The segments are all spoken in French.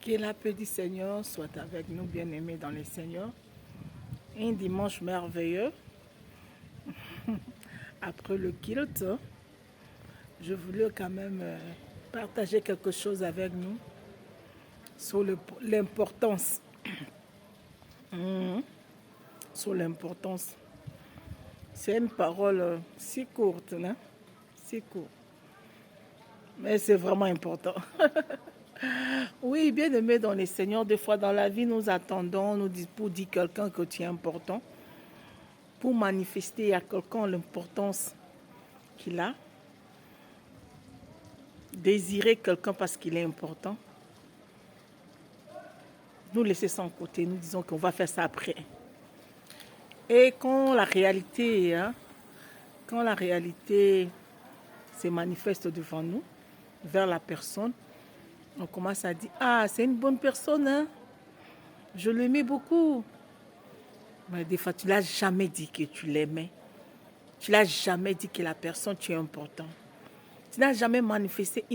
Que la paix du Seigneur soit avec nous, bien-aimés dans le Seigneur. Un dimanche merveilleux. Après le culte, je voulais quand même partager quelque chose avec nous sur l'importance. Sur l'importance. C'est une parole si courte, hein? Si courte. Mais c'est vraiment important. Oui, bien aimé dans les Seigneurs, des fois dans la vie, nous attendons pour dire quelqu'un que tu es important, pour manifester à quelqu'un l'importance qu'il a, désirer quelqu'un parce qu'il est important, nous laisser ça en côté, nous disons qu'on va faire ça après. Et quand la réalité se manifeste devant nous, vers la personne, on commence à dire « Ah, c'est une bonne personne, hein? Je l'aimais beaucoup. » Mais des fois, tu ne l'as jamais dit que tu l'aimais. Tu ne l'as jamais dit que la personne, tu es important. Tu n'as jamais manifesté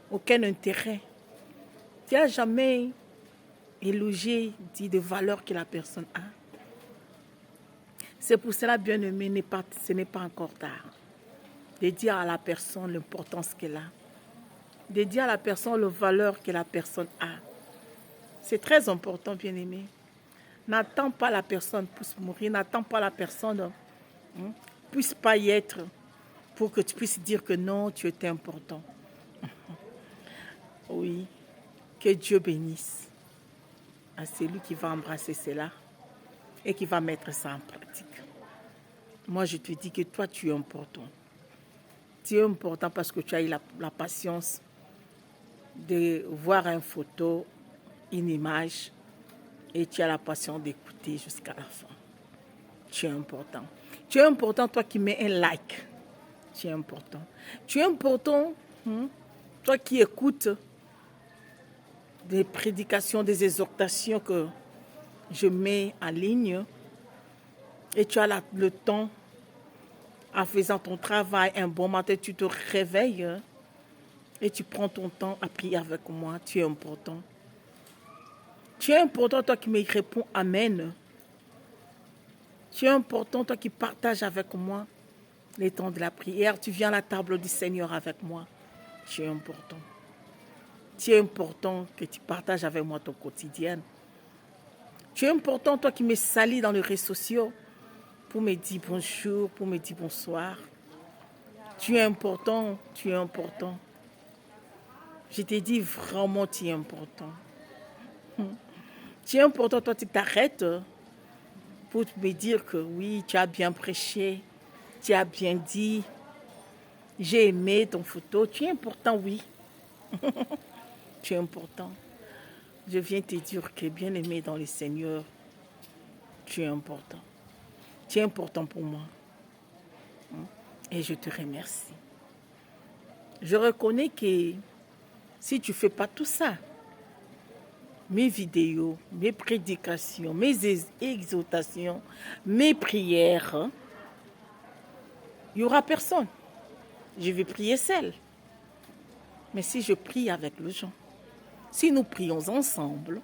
aucun intérêt. Tu n'as jamais élogié, dit de valeur que la personne a. C'est pour cela, bien-aimé, ce n'est pas encore tard. De dire à la personne l'importance qu'elle a. De dire à la personne la valeur que la personne a. C'est très important, bien-aimé. N'attends pas la personne puisse mourir, n'attends pas la personne puisse pas y être pour que tu puisses dire que non, tu étais important. Oui, que Dieu bénisse à celui qui va embrasser cela et qui va mettre ça en pratique. Moi, je te dis que toi, tu es important. Tu es important parce que tu as eu la patience de voir une photo, une image, et tu as la patience d'écouter jusqu'à la fin. Tu es important. Tu es important, toi qui mets un like. Tu es important. Tu es important, toi qui écoutes des prédications, des exhortations que je mets en ligne, et tu as le temps, en faisant ton travail, un bon matin, tu te réveilles et tu prends ton temps à prier avec moi. Tu es important. Tu es important, toi qui me réponds Amen. Tu es important, toi qui partages avec moi les temps de la prière. Tu viens à la table du Seigneur avec moi. Tu es important. Tu es important que tu partages avec moi ton quotidien. Tu es important, toi qui me salis dans les réseaux sociaux pour me dire bonjour, pour me dire bonsoir. Tu es important, tu es important. Je te dis vraiment, tu es important. Tu es important, toi, tu t'arrêtes pour me dire que oui, tu as bien prêché, tu as bien dit, j'ai aimé ton photo. Tu es important, oui. Tu es important. Je viens te dire que bien aimé dans le Seigneur, tu es important. Tu es important pour moi. Et je te remercie. Je reconnais que si tu ne fais pas tout ça, mes vidéos, mes prédications, mes exhortations, mes prières, il n'y aura personne. Je vais prier seule. Mais si je prie avec les gens, si nous prions ensemble,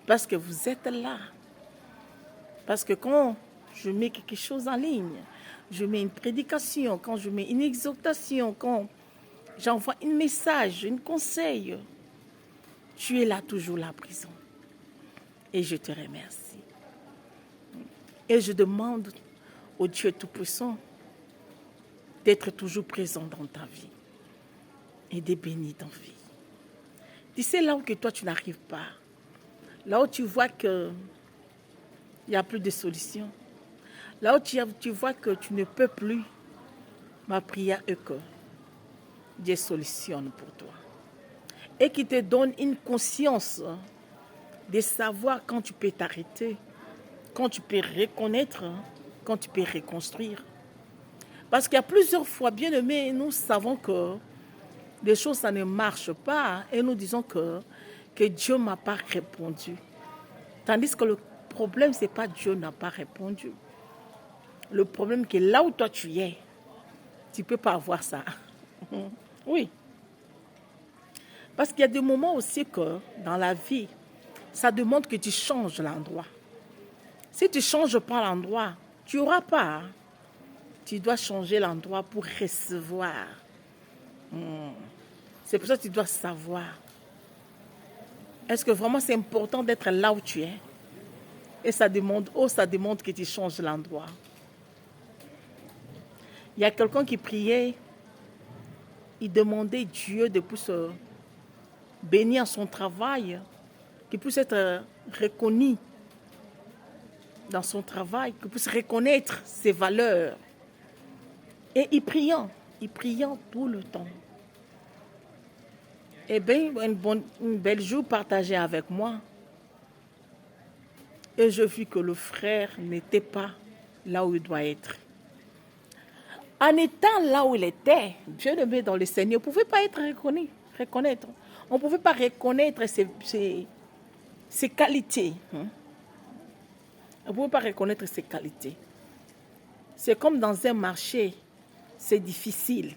parce que vous êtes là, parce que quand je mets quelque chose en ligne, je mets une prédication, quand je mets une exhortation, quand j'envoie un message, un conseil, tu es là toujours là, présent. Et je te remercie. Et je demande au Dieu Tout-Puissant d'être toujours présent dans ta vie et de bénir ta vie. Tu sais, là où que toi tu n'arrives pas, là où tu vois qu'il n'y a plus de solution, là où tu vois que tu ne peux plus, ma prière est que Dieu solutionne pour toi. Et qui te donne une conscience de savoir quand tu peux t'arrêter, quand tu peux reconnaître, quand tu peux reconstruire. Parce qu'il y a plusieurs fois, bien aimés, nous savons que les choses, ça ne marche pas et nous disons que Dieu ne m'a pas répondu. Tandis que le problème, ce n'est pas Dieu n'a pas répondu. Le problème, c'est que là où toi tu es, tu ne peux pas avoir ça. Oui. Parce qu'il y a des moments aussi que dans la vie, ça demande que tu changes l'endroit. Si tu ne changes pas l'endroit, tu n'auras pas. Tu dois changer l'endroit pour recevoir. C'est pour ça que tu dois savoir. Est-ce que vraiment c'est important d'être là où tu es? Et ça demande que tu changes l'endroit. Il y a quelqu'un qui priait, il demandait Dieu de pousse bénir son travail, qu'il puisse être reconnu dans son travail, qu'il puisse reconnaître ses valeurs. Et il priant tout le temps. Eh bien, une belle jour partagée avec moi. Et je vis que le frère n'était pas là où il doit être. En étant là où il était, Dieu le met dans le Seigneur, on ne pouvait pas être reconnaître. On ne pouvait pas reconnaître ses qualités. On ne pouvait pas reconnaître ses qualités. C'est comme dans un marché, c'est difficile.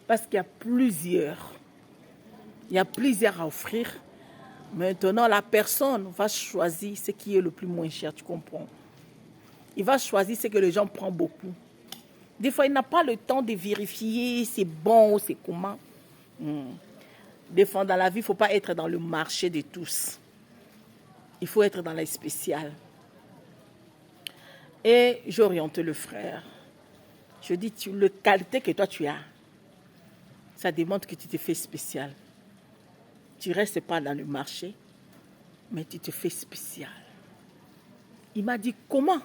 Parce qu'il y a plusieurs. Il y a plusieurs à offrir. Maintenant, la personne va choisir ce qui est le plus moins cher, tu comprends? Il va choisir ce que les gens prennent beaucoup. Des fois, il n'a pas le temps de vérifier c'est bon ou c'est comment. Des fois, dans la vie, il ne faut pas être dans le marché de tous. Il faut être dans les spéciales. Et j'oriente le frère. Je dis, la qualité que toi tu as, ça demande que tu te fais spécial. Tu ne restes pas dans le marché, mais tu te fais spécial. Il m'a dit, comment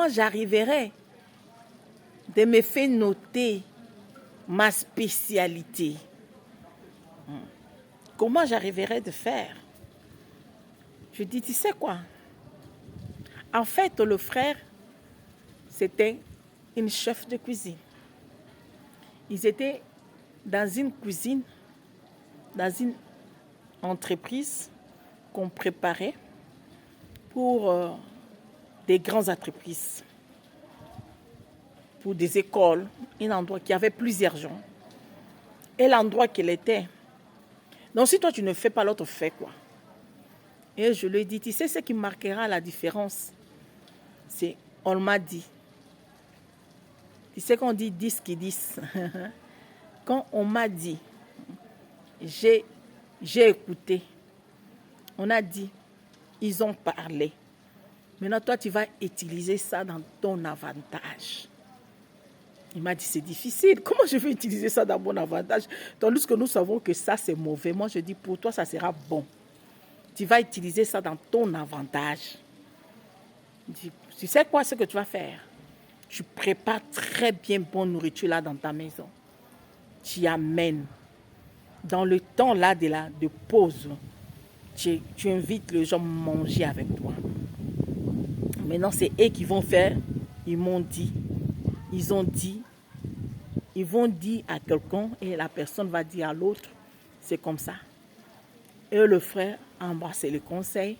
j'arriverai de me faire noter ma spécialité? Comment j'arriverai de faire? Je dis, tu sais quoi? En fait, le frère, c'était une chef de cuisine. Ils étaient dans une cuisine, dans une entreprise qu'on préparait pour des grandes entreprises, pour des écoles, un endroit qui avait plusieurs gens. Et l'endroit qu'il était. Donc si toi tu ne fais pas, l'autre fait quoi? Et je lui ai dit, tu sais ce qui marquera la différence? C'est, on m'a dit. Tu sais qu'on dit 10 qui 10. Quand on m'a dit, j'ai écouté. On a dit, ils ont parlé. Maintenant, toi, tu vas utiliser ça dans ton avantage. Il m'a dit, c'est difficile. Comment je vais utiliser ça dans mon avantage? Tandis que nous savons que ça, c'est mauvais. Moi, je dis, pour toi, ça sera bon. Tu vas utiliser ça dans ton avantage. Tu sais quoi, ce que tu vas faire? Tu prépares très bien bonne nourriture là dans ta maison. Tu amènes. Dans le temps là de pause, tu invites les gens à manger avec toi. Maintenant, c'est eux qui vont faire. Ils m'ont dit. Ils ont dit. Ils vont dire à quelqu'un et la personne va dire à l'autre. C'est comme ça. Et le frère a embrassé le conseil.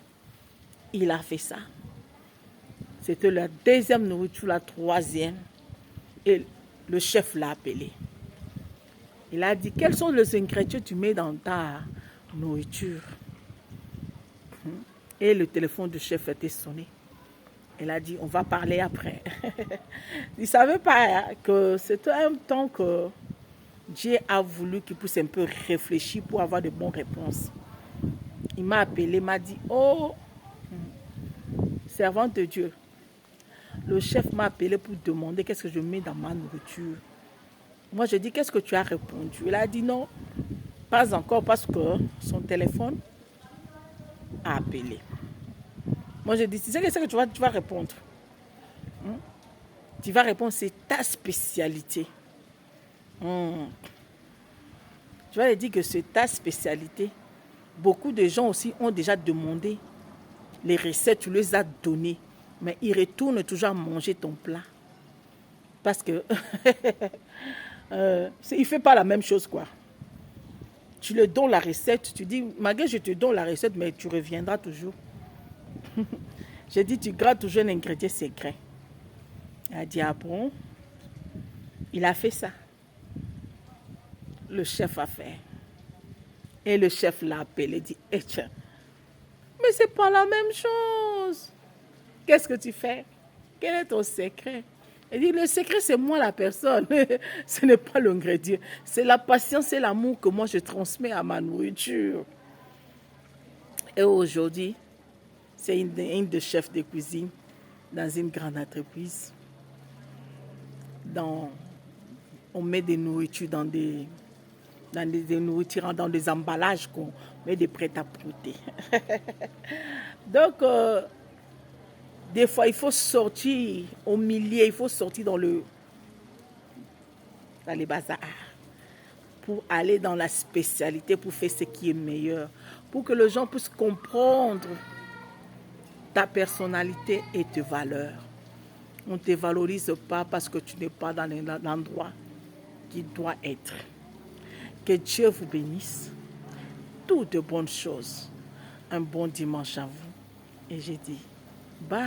Il a fait ça. C'était la deuxième nourriture, la troisième. Et le chef l'a appelé. Il a dit, quels sont les ingrédients que tu mets dans ta nourriture? Et le téléphone du chef était sonné. Il a dit, on va parler après. Il ne savait pas que c'était un temps que Dieu a voulu qu'il puisse un peu réfléchir pour avoir de bonnes réponses. Il m'a appelé, il m'a dit, oh, servante de Dieu, le chef m'a appelé pour demander qu'est-ce que je mets dans ma nourriture. Moi, je dis, qu'est-ce que tu as répondu? Il a dit non, pas encore parce que son téléphone a appelé. Moi, je dis, tu sais qu'est-ce que tu vas répondre? Tu vas répondre, c'est ta spécialité. Tu vas lui dire que c'est ta spécialité. Beaucoup de gens aussi ont déjà demandé les recettes, tu les as données, mais ils retournent toujours à manger ton plat. Parce que il ne fait pas la même chose, quoi. Tu lui donnes la recette, tu dis, malgré je te donne la recette, mais tu reviendras toujours. J'ai dit, tu grattes toujours un ingrédient secret. Il a dit, ah bon? Il a fait ça. Le chef a fait. Et le chef l'a appelé et dit, eh tiens, mais c'est pas la même chose. Qu'est-ce que tu fais? Quel est ton secret? Il dit, le secret, c'est moi la personne. Ce n'est pas l'ingrédient. C'est la patience et l'amour que moi je transmets à ma nourriture. Et aujourd'hui, c'est une de chef de cuisine dans une grande entreprise. On met des nourritures dans des nourritures, dans des emballages qu'on met des prêt-à-porter. Donc, des fois, il faut sortir au milieu, il faut sortir dans les bazars pour aller dans la spécialité, pour faire ce qui est meilleur, pour que les gens puissent comprendre ta personnalité et tes valeurs. On ne te valorise pas parce que tu n'es pas dans l'endroit qui doit être. Que Dieu vous bénisse. Toutes de bonnes choses. Un bon dimanche à vous. Et j'ai dit bye.